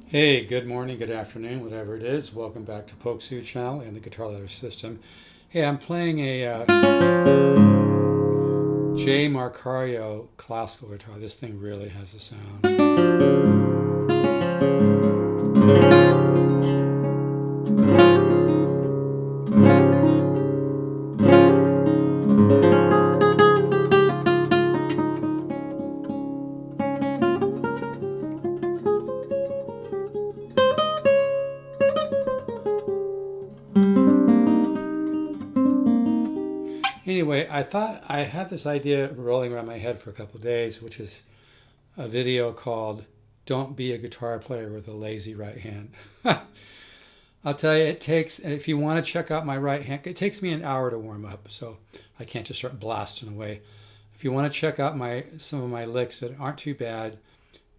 Hey, good morning, good afternoon, whatever it is. Welcome back to Pokesoo Channel and the Guitar Letter System. Hey, I'm playing a J. Marcario classical guitar. This thing really has a sound. Anyway, I thought I had this idea rolling around my head for a couple of days, which is a video called Don't Be a Guitar Player with a Lazy Right Hand. I'll tell you, it takes, if you want to check out my right hand, it takes me an hour to warm up, so I can't just start blasting away. If you want to check out some of my licks that aren't too bad,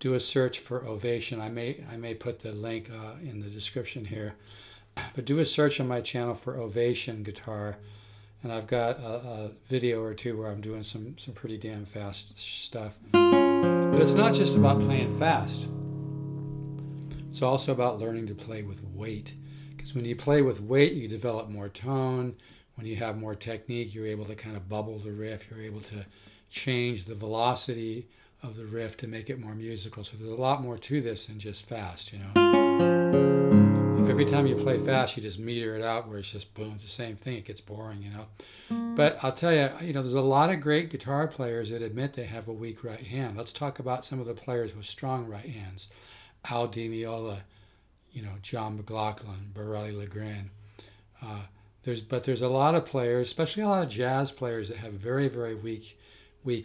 do a search for Ovation. I may put the link in the description here, but do a search on my channel for Ovation guitar, and I've got a video or two where I'm doing some pretty damn fast stuff. But it's not just about playing fast. It's also about learning to play with weight. Because when you play with weight, you develop more tone. When you have more technique, you're able to kind of bubble the riff. You're able to change the velocity of the riff to make it more musical. So there's a lot more to this than just fast, you know. If every time you play fast, you just meter it out where it's just boom, it's the same thing, it gets boring, you know. But I'll tell you, there's a lot of great guitar players that admit they have a weak right hand. Let's talk about some of the players with strong right hands. Al Di Meola, John McLaughlin, Borelli LeGrand. There's a lot of players, especially a lot of jazz players, that have very, very weak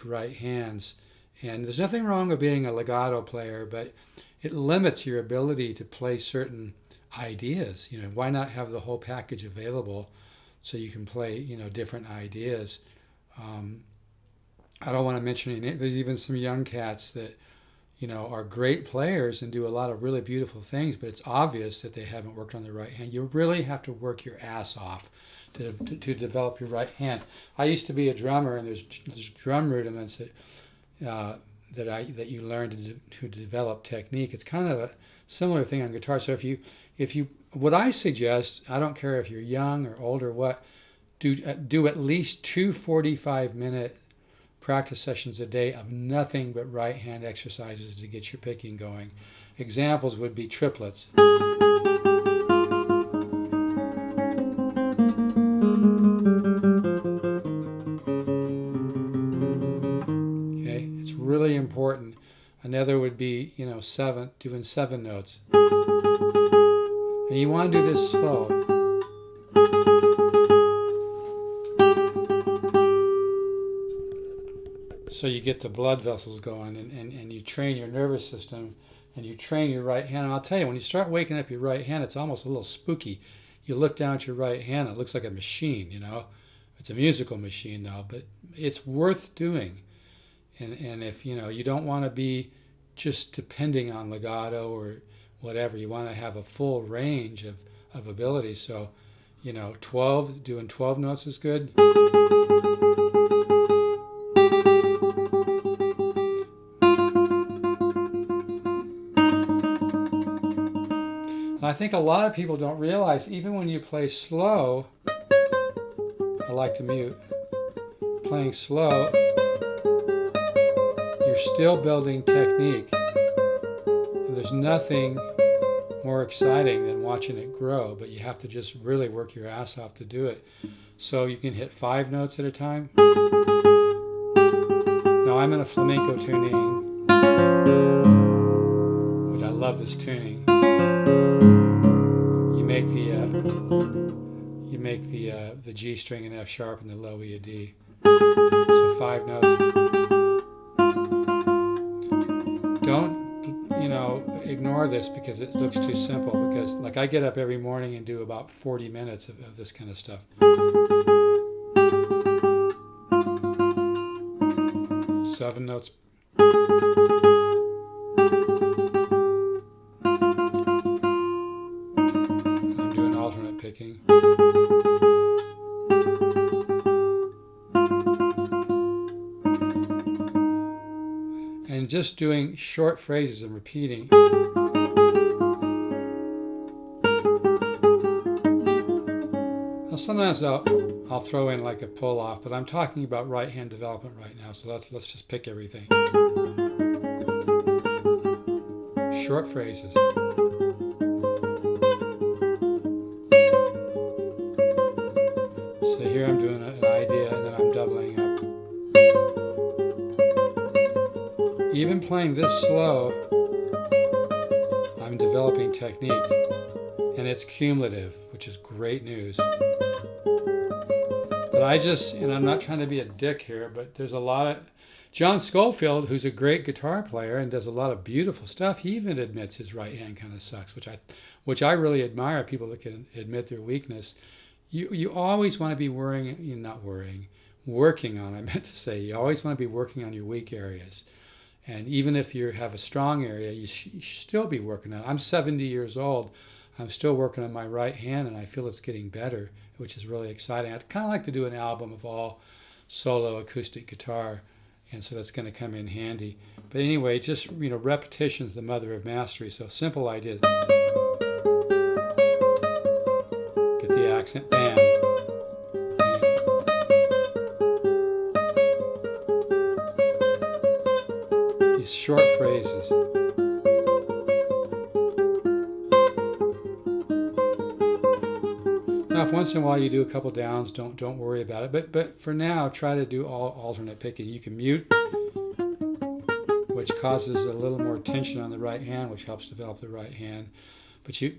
right hands. And there's nothing wrong with being a legato player, but it limits your ability to play certain ideas. Why not have the whole package available so you can play, different ideas? I don't want to mention any. There's even some young cats that are great players and do a lot of really beautiful things, but it's obvious that they haven't worked on the right hand. You really have to work your ass off to develop your right hand. I used to be a drummer, and there's drum rudiments that you learn to develop technique. It's kind of a similar thing on guitar. So what I suggest, I don't care if you're young or old or what, do at least two 45-minute practice sessions a day of nothing but right hand exercises to get your picking going. Examples would be triplets. Okay, it's really important. Another would be, doing 7 notes. And you want to do this slow. So you get the blood vessels going, and you train your nervous system, and you train your right hand. And I'll tell you, when you start waking up your right hand, it's almost a little spooky. You look down at your right hand, it looks like a machine, It's a musical machine, though, but it's worth doing. And if, you don't want to be just depending on legato or whatever, you want to have a full range of abilities. So, doing 12 notes is good. And I think a lot of people don't realize, even when you play slow, I like to mute, playing slow, you're still building technique. And there's nothing more exciting than watching it grow, but you have to just really work your ass off to do it. So you can hit 5 notes at a time. Now I'm in a flamenco tuning, which I love this tuning. You make the G string and F sharp and the low E and D. So 5 notes. Don't ignore this because it looks too simple. Because like I get up every morning and do about 40 minutes of this kind of stuff. 7 notes. I'm doing alternate picking. And just doing short phrases and repeating. sometimes I'll throw in like a pull off, but I'm talking about right hand development right now. So let's just pick everything. Short phrases. So here I'm doing an idea and then I'm doubling up. Even playing this slow, I'm developing technique, and it's cumulative, which is great news. But I'm not trying to be a dick here, but there's a lot of, John Scofield, who's a great guitar player and does a lot of beautiful stuff, he even admits his right hand kind of sucks, which I really admire, people that can admit their weakness. You always want to be working on, I meant to say, you always want to be working on your weak areas. And even if you have a strong area, you should still be working on it. I'm 70 years old. I'm still working on my right hand, and I feel it's getting better, which is really exciting. I'd kind of like to do an album of all solo acoustic guitar, and so that's going to come in handy. But anyway, just, repetition is the mother of mastery. So simple ideas. Get the accent, bam. These short phrases. Now, if once in a while you do a couple downs, don't worry about it. But for now, try to do all alternate picking. You can mute, which causes a little more tension on the right hand, which helps develop the right hand. But you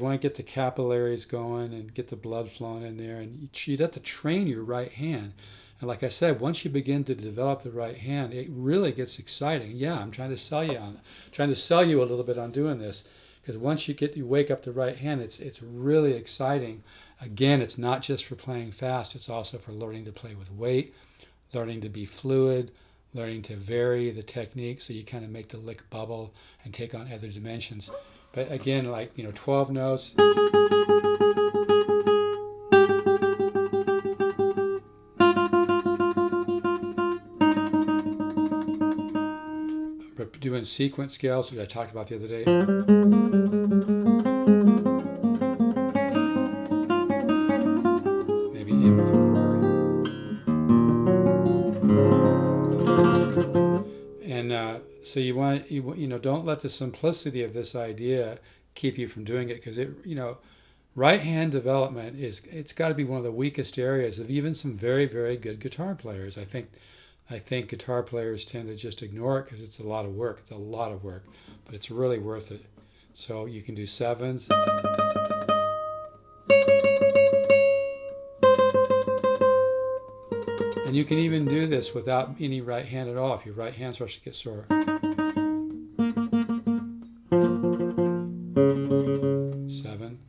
want to get the capillaries going and get the blood flowing in there, and you'd have to train your right hand. And like I said, once you begin to develop the right hand, it really gets exciting. Yeah, I'm trying to sell you a little bit on doing this, because once you wake up the right hand, it's really exciting. Again, it's not just for playing fast; it's also for learning to play with weight, learning to be fluid, learning to vary the technique so you kind of make the lick bubble and take on other dimensions. But again, 12 notes. Doing sequence scales, which I talked about the other day. Maybe in with a chord. And so you don't let the simplicity of this idea keep you from doing it, because right hand development it's got to be one of the weakest areas of even some very, very good guitar players. I think guitar players tend to just ignore it because it's a lot of work. It's a lot of work, but it's really worth it. So you can do sevens. And you can even do this without any right hand at all if your right hand starts to get sore. Seven.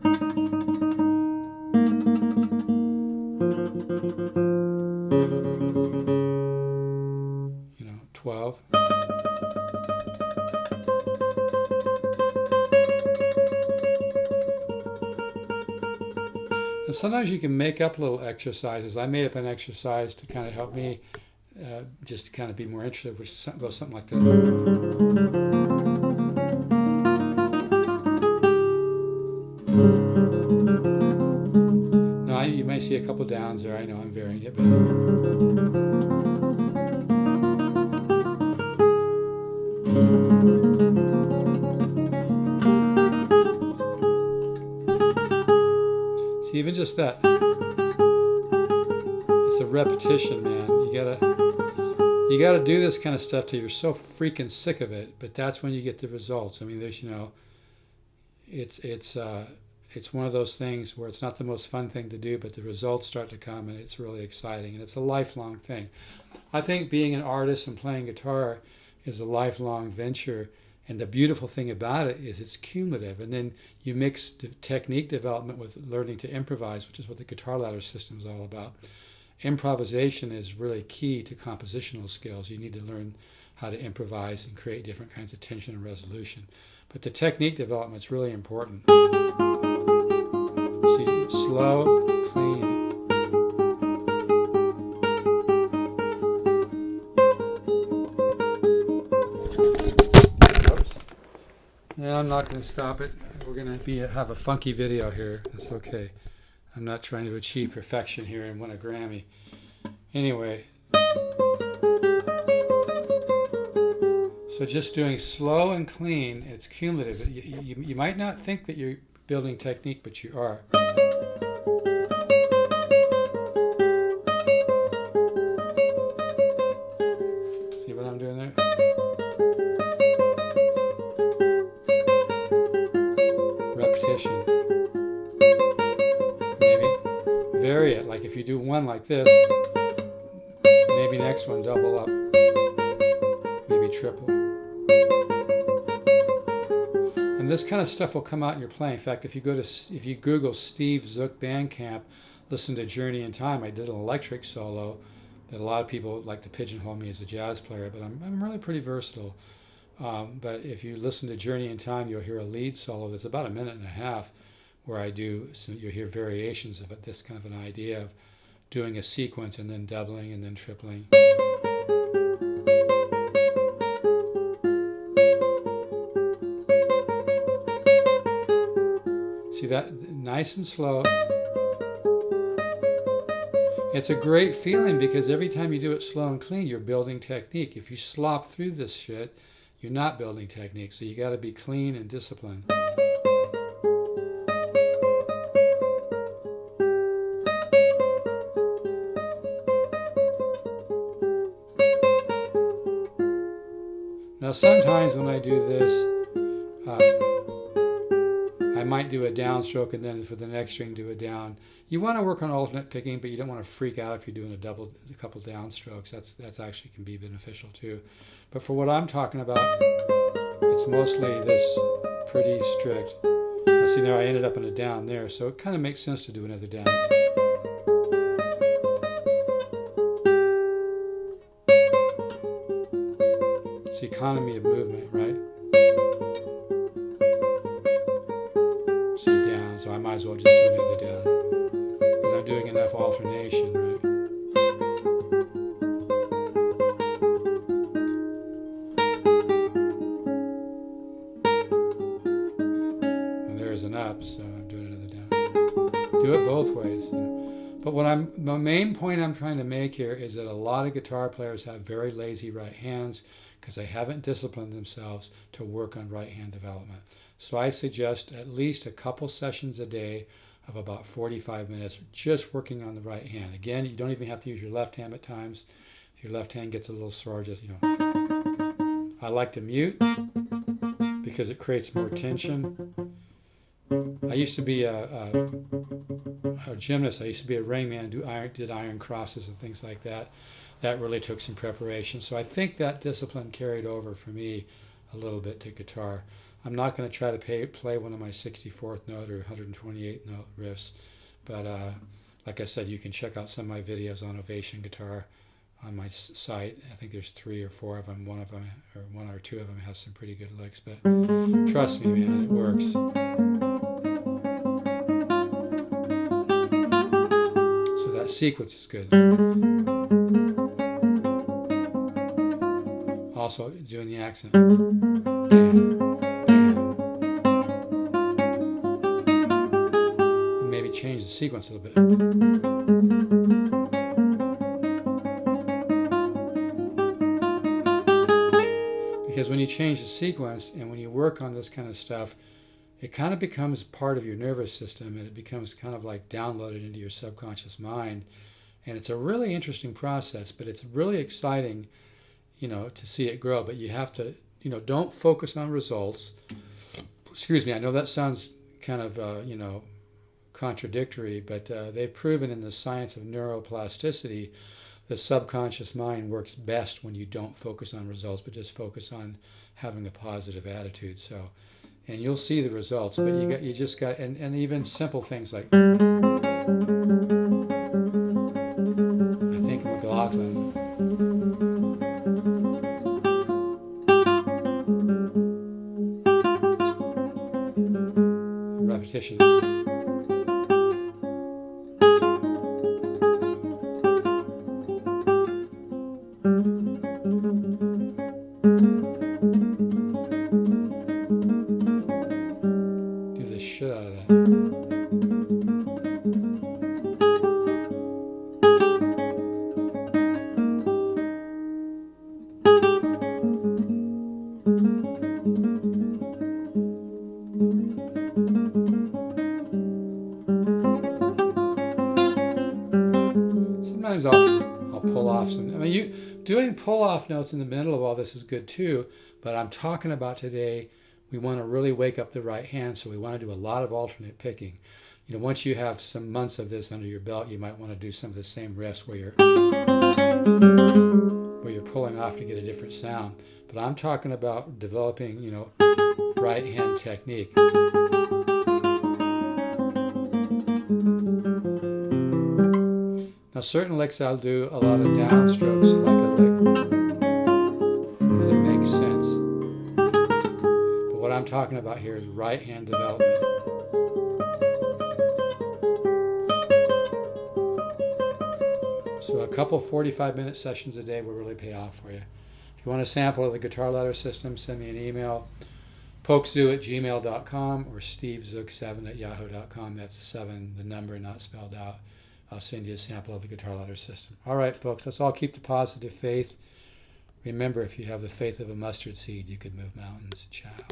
12. And sometimes you can make up little exercises. I made up an exercise to kind of help me just to kind of be more interested, which goes something like this. Now you may see a couple downs there. I know I'm varying it, but see, even just that, it's a repetition, man. You gotta do this kind of stuff till you're so freaking sick of it, but that's when you get the results. I mean, there's it's one of those things where it's not the most fun thing to do, but the results start to come and it's really exciting, and it's a lifelong thing. I think being an artist and playing guitar is a lifelong venture, and the beautiful thing about it is it's cumulative, and then you mix the technique development with learning to improvise, which is what the guitar ladder system is all about. Improvisation is really key to compositional skills. You need to learn how to improvise and create different kinds of tension and resolution. But the technique development is really important. See, slow, clean. Oops. Yeah, I'm not going to stop it. We're going to have a funky video here. That's okay. I'm not trying to achieve perfection here and win a Grammy. Anyway, so just doing slow and clean, it's cumulative. You might not think that you're building technique, but you are. See what I'm doing there? Repetition. Maybe vary it. Like if you do one like this, maybe next one double up, maybe triple. And this kind of stuff will come out in your playing. In fact, if you Google Steve Zook Bandcamp, listen to Journey in Time, I did an electric solo that a lot of people like to pigeonhole me as a jazz player, but I'm really pretty versatile. But if you listen to Journey in Time, you'll hear a lead solo that's about 1.5 minutes where I do, so you'll hear variations of it, this kind of an idea of doing a sequence and then doubling and then tripling. See that? Nice and slow. It's a great feeling because every time you do it slow and clean, you're building technique. If you slop through this shit, you're not building technique. So you got to be clean and disciplined. Now sometimes when I do this, I might do a downstroke and then for the next string do a down. You want to work on alternate picking, but you don't want to freak out if you're doing a couple downstrokes. That's actually can be beneficial too. But for what I'm talking about, it's mostly this pretty strict. Now see, now I ended up in a down there, so it kind of makes sense to do another down. It's the economy of movement, right? See, down, so I might as well just do another down. Because I'm doing enough alternation, right? And there's an up, so I'm doing another down. Do it both ways. You know. But the main point I'm trying to make here is that a lot of guitar players have very lazy right hands because they haven't disciplined themselves to work on right hand development. So I suggest at least a couple sessions a day of about 45 minutes just working on the right hand. Again, you don't even have to use your left hand at times. If your left hand gets a little sore, just, I like to mute because it creates more tension. I used to be a gymnast. I used to be a ringman, did iron crosses and things like that. That really took some preparation. So I think that discipline carried over for me a little bit to guitar. I'm not going to try to play one of my 64th note or 128 note riffs, but like I said, you can check out some of my videos on Ovation Guitar on my site. I think there's 3 or 4 of them. One or two of them has some pretty good licks, but trust me, man, it works. So that sequence is good. Also doing the accent. And maybe change the sequence a little bit. Because when you change the sequence and when you work on this kind of stuff, it kind of becomes part of your nervous system and it becomes kind of like downloaded into your subconscious mind. And it's a really interesting process, but it's really exciting, to see it grow. But you have to, don't focus on results. Excuse me, I know that sounds kind of, contradictory, but they've proven in the science of neuroplasticity the subconscious mind works best when you don't focus on results, but just focus on having a positive attitude. So, and you'll see the results, but you just got, and even simple things like, I think McLaughlin. Repetition. Do the shit out of that. sometimes I'll pull off some. I mean, doing pull off notes in the middle of all this is good too. But I'm talking about today, we want to really wake up the right hand, so we want to do a lot of alternate picking. Once you have some months of this under your belt, you might want to do some of the same riffs where you're pulling off to get a different sound. But I'm talking about developing, right hand technique. Now, certain licks I'll do a lot of downstrokes, like a lick, because it makes sense. But what I'm talking about here is right hand development. So a couple 45-minute sessions a day will really pay off for you. If you want a sample of the guitar ladder system, send me an email, pokezu@gmail.com or stevezook7@yahoo.com. That's 7, the number, not spelled out. I'll send you a sample of the guitar ladder system. All right, folks, let's all keep the positive faith. Remember, if you have the faith of a mustard seed, you could move mountains. Ciao.